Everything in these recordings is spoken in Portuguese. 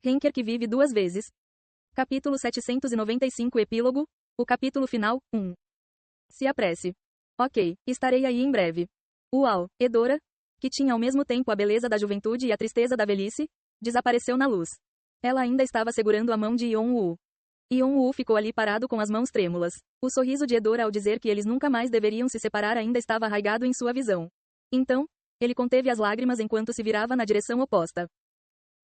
Henker que vive duas vezes. Capítulo 795 Epílogo. O capítulo final, 1. Se apresse. Ok, estarei aí em breve. Uau, Edora, que tinha ao mesmo tempo a beleza da juventude e a tristeza da velhice, desapareceu na luz. Ela ainda estava segurando a mão de Yeon-woo. Yeon-woo ficou ali parado com as mãos trêmulas. O sorriso de Edora ao dizer que eles nunca mais deveriam se separar ainda estava arraigado em sua visão. Então, ele conteve as lágrimas enquanto se virava na direção oposta.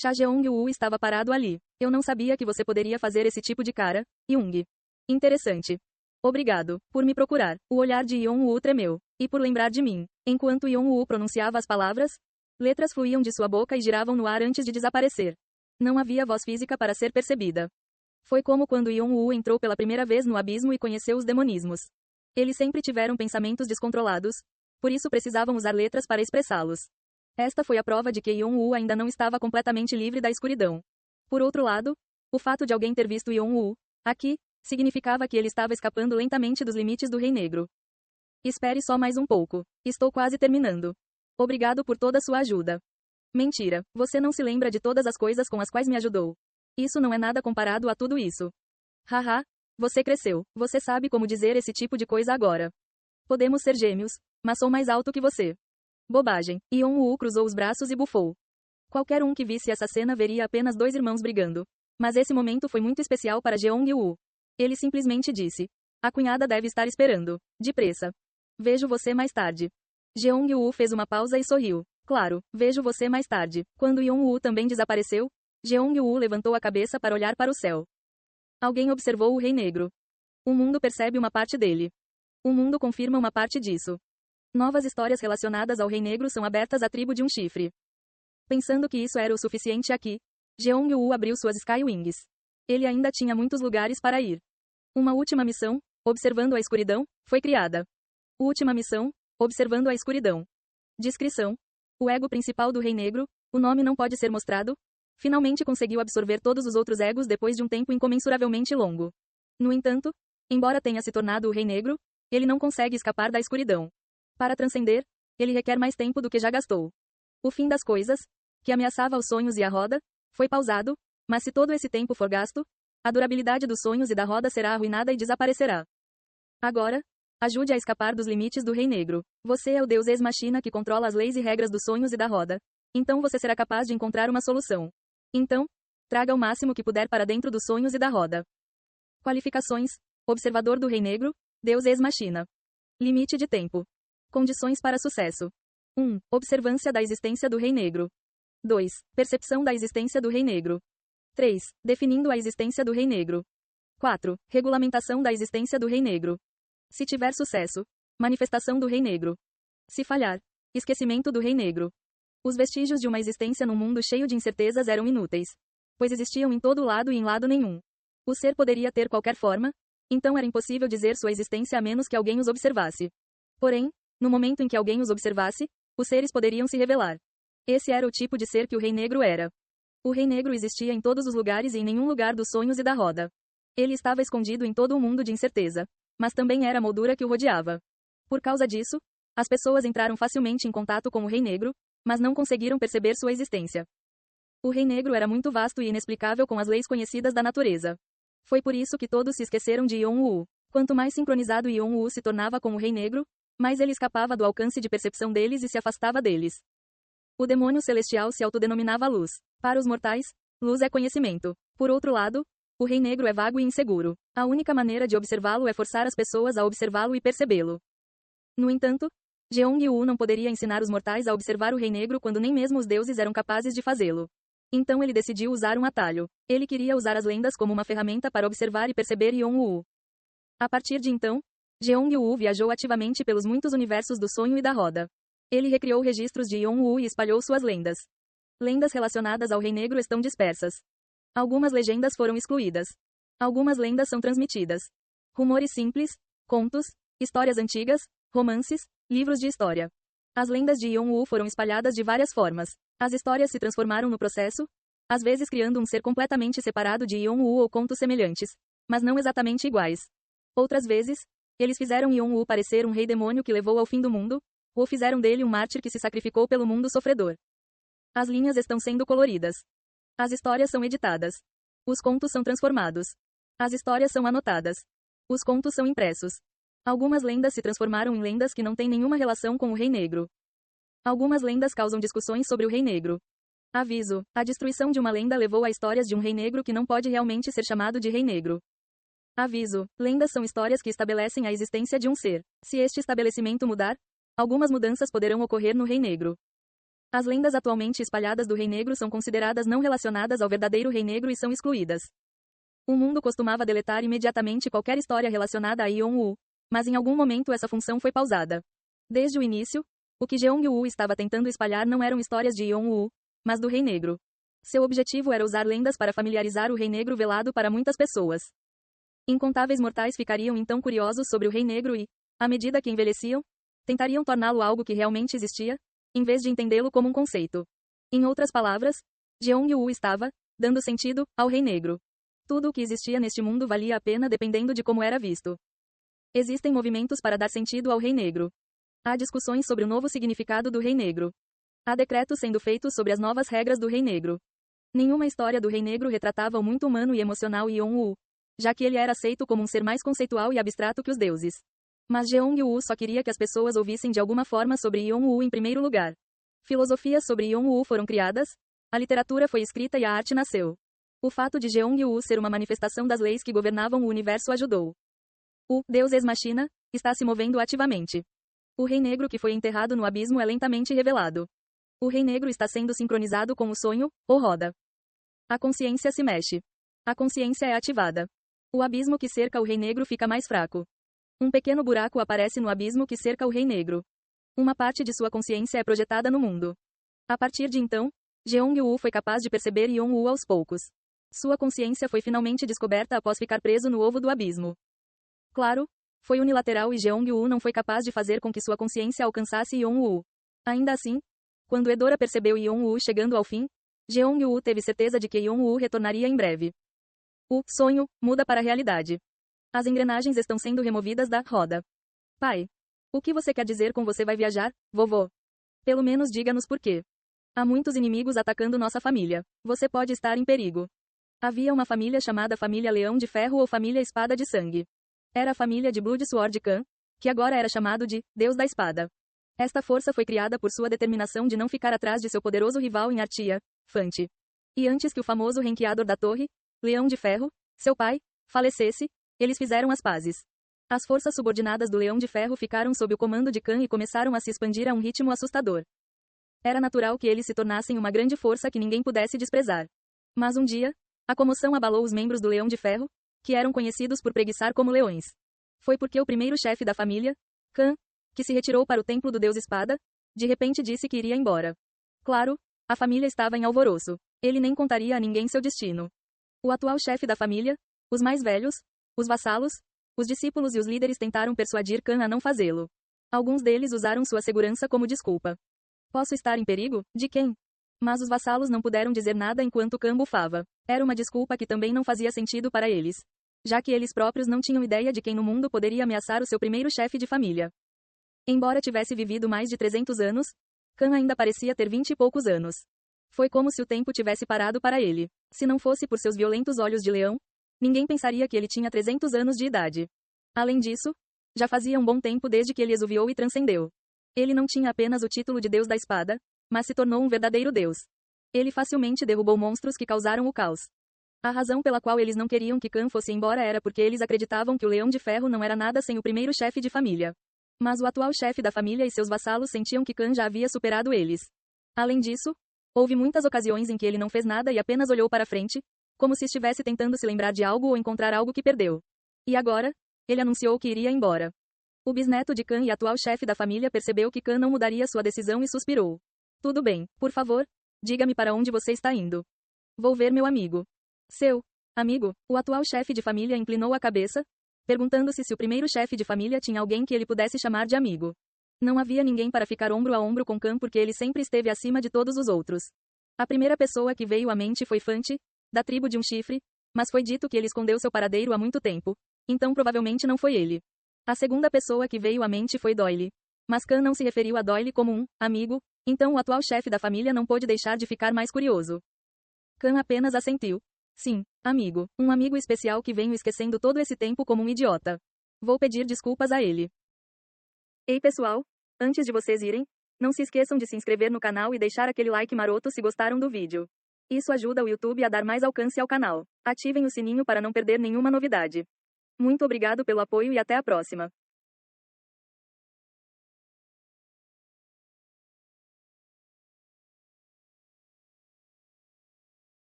Cha Jeong-woo estava parado ali. Eu não sabia que você poderia fazer esse tipo de cara, Young. Interessante. Obrigado por me procurar. O olhar de Yeon-woo tremeu. E por lembrar de mim. Enquanto Yeon-woo pronunciava as palavras, letras fluíam de sua boca e giravam no ar antes de desaparecer. Não havia voz física para ser percebida. Foi como quando Yeon-woo entrou pela primeira vez no abismo e conheceu os demonismos. Eles sempre tiveram pensamentos descontrolados, por isso precisavam usar letras para expressá-los. Esta foi a prova de que Yeon-woo ainda não estava completamente livre da escuridão. Por outro lado, o fato de alguém ter visto Yeon-woo aqui significava que ele estava escapando lentamente dos limites do Rei Negro. Espere só mais um pouco. Estou quase terminando. Obrigado por toda a sua ajuda. Mentira, você não se lembra de todas as coisas com as quais me ajudou. Isso não é nada comparado a tudo isso. Haha, você cresceu, você sabe como dizer esse tipo de coisa agora. Podemos ser gêmeos, mas sou mais alto que você. Bobagem. Yeon-woo cruzou os braços e bufou. Qualquer um que visse essa cena veria apenas dois irmãos brigando. Mas esse momento foi muito especial para Jeong-woo. Ele simplesmente disse: a cunhada deve estar esperando. Depressa. Vejo você mais tarde. Jeong-woo fez uma pausa e sorriu. Claro, vejo você mais tarde. Quando Yeon-woo também desapareceu, Jeong-woo levantou a cabeça para olhar para o céu. Alguém observou o Rei Negro. O mundo percebe uma parte dele. O mundo confirma uma parte disso. Novas histórias relacionadas ao Rei Negro são abertas à tribo de um chifre. Pensando que isso era o suficiente aqui, Jeong-woo abriu suas Sky Wings. Ele ainda tinha muitos lugares para ir. Uma última missão, observando a escuridão, foi criada. Última missão, observando a escuridão. Descrição. O ego principal do Rei Negro, o nome não pode ser mostrado, finalmente conseguiu absorver todos os outros egos depois de um tempo incomensuravelmente longo. No entanto, embora tenha se tornado o Rei Negro, ele não consegue escapar da escuridão. Para transcender, ele requer mais tempo do que já gastou. O fim das coisas, que ameaçava os sonhos e a roda, foi pausado, mas se todo esse tempo for gasto, a durabilidade dos sonhos e da roda será arruinada e desaparecerá. Agora, ajude a escapar dos limites do Rei Negro. Você é o Deus ex-machina que controla as leis e regras dos sonhos e da roda. Então você será capaz de encontrar uma solução. Então, traga o máximo que puder para dentro dos sonhos e da roda. Qualificações: Observador do Rei Negro, Deus ex-machina. Limite de tempo. Condições para sucesso. 1. Observância da existência do Rei Negro. 2. Percepção da existência do Rei Negro. 3. Definindo a existência do Rei Negro. 4. Regulamentação da existência do Rei Negro. Se tiver sucesso, manifestação do Rei Negro. Se falhar, esquecimento do Rei Negro. Os vestígios de uma existência num mundo cheio de incertezas eram inúteis, pois existiam em todo lado e em lado nenhum. O ser poderia ter qualquer forma, então era impossível dizer sua existência a menos que alguém os observasse. Porém, no momento em que alguém os observasse, os seres poderiam se revelar. Esse era o tipo de ser que o Rei Negro era. O Rei Negro existia em todos os lugares e em nenhum lugar dos sonhos e da roda. Ele estava escondido em todo o mundo de incerteza, mas também era a moldura que o rodeava. Por causa disso, as pessoas entraram facilmente em contato com o Rei Negro, mas não conseguiram perceber sua existência. O Rei Negro era muito vasto e inexplicável com as leis conhecidas da natureza. Foi por isso que todos se esqueceram de Yeon-woo. Quanto mais sincronizado Yeon-woo se tornava com o Rei Negro, mais ele escapava do alcance de percepção deles e se afastava deles. O demônio celestial se autodenominava luz. Para os mortais, luz é conhecimento. Por outro lado, o Rei Negro é vago e inseguro. A única maneira de observá-lo é forçar as pessoas a observá-lo e percebê-lo. No entanto, Jeong-woo não poderia ensinar os mortais a observar o Rei Negro quando nem mesmo os deuses eram capazes de fazê-lo. Então ele decidiu usar um atalho. Ele queria usar as lendas como uma ferramenta para observar e perceber Yeon-woo. A partir de então, Jeong-woo viajou ativamente pelos muitos universos do sonho e da roda. Ele recriou registros de Yeon-woo e espalhou suas lendas. Lendas relacionadas ao Rei Negro estão dispersas. Algumas legendas foram excluídas. Algumas lendas são transmitidas. Rumores simples, contos, histórias antigas, romances, livros de história. As lendas de Yeon-woo foram espalhadas de várias formas. As histórias se transformaram no processo, às vezes criando um ser completamente separado de Yeon-woo ou contos semelhantes, mas não exatamente iguais. Outras vezes, eles fizeram Yeon-woo parecer um rei demônio que levou ao fim do mundo, ou fizeram dele um mártir que se sacrificou pelo mundo sofredor. As linhas estão sendo coloridas. As histórias são editadas. Os contos são transformados. As histórias são anotadas. Os contos são impressos. Algumas lendas se transformaram em lendas que não têm nenhuma relação com o Rei Negro. Algumas lendas causam discussões sobre o Rei Negro. Aviso: a destruição de uma lenda levou a histórias de um Rei Negro que não pode realmente ser chamado de Rei Negro. Aviso: lendas são histórias que estabelecem a existência de um ser. Se este estabelecimento mudar, algumas mudanças poderão ocorrer no Rei Negro. As lendas atualmente espalhadas do Rei Negro são consideradas não relacionadas ao verdadeiro Rei Negro e são excluídas. O mundo costumava deletar imediatamente qualquer história relacionada a Yeon-woo, mas em algum momento essa função foi pausada. Desde o início, o que Jeong-woo estava tentando espalhar não eram histórias de Yeon-woo, mas do Rei Negro. Seu objetivo era usar lendas para familiarizar o Rei Negro velado para muitas pessoas. Incontáveis mortais ficariam então curiosos sobre o Rei Negro e, à medida que envelheciam, tentariam torná-lo algo que realmente existia, em vez de entendê-lo como um conceito. Em outras palavras, Jeong-woo estava dando sentido ao Rei Negro. Tudo o que existia neste mundo valia a pena dependendo de como era visto. Existem movimentos para dar sentido ao Rei Negro. Há discussões sobre o novo significado do Rei Negro. Há decretos sendo feitos sobre as novas regras do Rei Negro. Nenhuma história do Rei Negro retratava o muito humano e emocional Yeon-woo, já que ele era aceito como um ser mais conceitual e abstrato que os deuses. Mas Jeong-woo só queria que as pessoas ouvissem de alguma forma sobre Yeon-woo em primeiro lugar. Filosofias sobre Yeon-woo foram criadas, a literatura foi escrita e a arte nasceu. O fato de Jeong-woo ser uma manifestação das leis que governavam o universo ajudou. O Deus Ex Machina está se movendo ativamente. O Rei Negro que foi enterrado no abismo é lentamente revelado. O Rei Negro está sendo sincronizado com o sonho, ou roda. A consciência se mexe. A consciência é ativada. O abismo que cerca o Rei Negro fica mais fraco. Um pequeno buraco aparece no abismo que cerca o Rei Negro. Uma parte de sua consciência é projetada no mundo. A partir de então, Jeong-woo foi capaz de perceber Yeon-woo aos poucos. Sua consciência foi finalmente descoberta após ficar preso no ovo do abismo. Claro, foi unilateral e Jeong-woo não foi capaz de fazer com que sua consciência alcançasse Yeon-woo. Ainda assim, quando Edora percebeu Yeon-woo chegando ao fim, Jeong-woo teve certeza de que Yeon-woo retornaria em breve. O sonho muda para a realidade. As engrenagens estão sendo removidas da roda. Pai, o que você quer dizer com você vai viajar, vovô? Pelo menos diga-nos por quê. Há muitos inimigos atacando nossa família. Você pode estar em perigo. Havia uma família chamada Família Leão de Ferro ou Família Espada de Sangue. Era a família de Blood Sword Khan, que agora era chamado de Deus da Espada. Esta força foi criada por sua determinação de não ficar atrás de seu poderoso rival em Artia, Fante. E antes que o famoso Renquiador da Torre, Leão de Ferro, seu pai, falecesse, eles fizeram as pazes. As forças subordinadas do Leão de Ferro ficaram sob o comando de Khan e começaram a se expandir a um ritmo assustador. Era natural que eles se tornassem uma grande força que ninguém pudesse desprezar. Mas um dia, a comoção abalou os membros do Leão de Ferro, que eram conhecidos por preguiçar como leões. Foi porque o primeiro chefe da família, Khan, que se retirou para o templo do Deus Espada, de repente disse que iria embora. Claro, a família estava em alvoroço. Ele nem contaria a ninguém seu destino. O atual chefe da família, os mais velhos, os vassalos, os discípulos e os líderes tentaram persuadir Khan a não fazê-lo. Alguns deles usaram sua segurança como desculpa. Posso estar em perigo? De quem? Mas os vassalos não puderam dizer nada enquanto Khan bufava. Era uma desculpa que também não fazia sentido para eles, já que eles próprios não tinham ideia de quem no mundo poderia ameaçar o seu primeiro chefe de família. Embora tivesse vivido mais de 300 anos, Khan ainda parecia ter 20 e poucos anos. Foi como se o tempo tivesse parado para ele. Se não fosse por seus violentos olhos de leão, ninguém pensaria que ele tinha 300 anos de idade. Além disso, já fazia um bom tempo desde que ele exuviou e transcendeu. Ele não tinha apenas o título de Deus da Espada, mas se tornou um verdadeiro Deus. Ele facilmente derrubou monstros que causaram o caos. A razão pela qual eles não queriam que Khan fosse embora era porque eles acreditavam que o Leão de Ferro não era nada sem o primeiro chefe de família. Mas o atual chefe da família e seus vassalos sentiam que Khan já havia superado eles. Além disso, houve muitas ocasiões em que ele não fez nada e apenas olhou para frente, como se estivesse tentando se lembrar de algo ou encontrar algo que perdeu. E agora, ele anunciou que iria embora. O bisneto de Khan e atual chefe da família percebeu que Khan não mudaria sua decisão e suspirou. Tudo bem, por favor, diga-me para onde você está indo. Vou ver meu amigo. Seu amigo? O atual chefe de família inclinou a cabeça, perguntando-se se o primeiro chefe de família tinha alguém que ele pudesse chamar de amigo. Não havia ninguém para ficar ombro a ombro com Khan porque ele sempre esteve acima de todos os outros. A primeira pessoa que veio à mente foi Fante, da tribo de um chifre, mas foi dito que ele escondeu seu paradeiro há muito tempo, então provavelmente não foi ele. A segunda pessoa que veio à mente foi Doyle. Mas Khan não se referiu a Doyle como um amigo, então o atual chefe da família não pôde deixar de ficar mais curioso. Khan apenas assentiu. Sim, amigo. Um amigo especial que venho esquecendo todo esse tempo como um idiota. Vou pedir desculpas a ele. Ei pessoal, antes de vocês irem, não se esqueçam de se inscrever no canal e deixar aquele like maroto se gostaram do vídeo. Isso ajuda o YouTube a dar mais alcance ao canal. Ativem o sininho para não perder nenhuma novidade. Muito obrigado pelo apoio e até a próxima.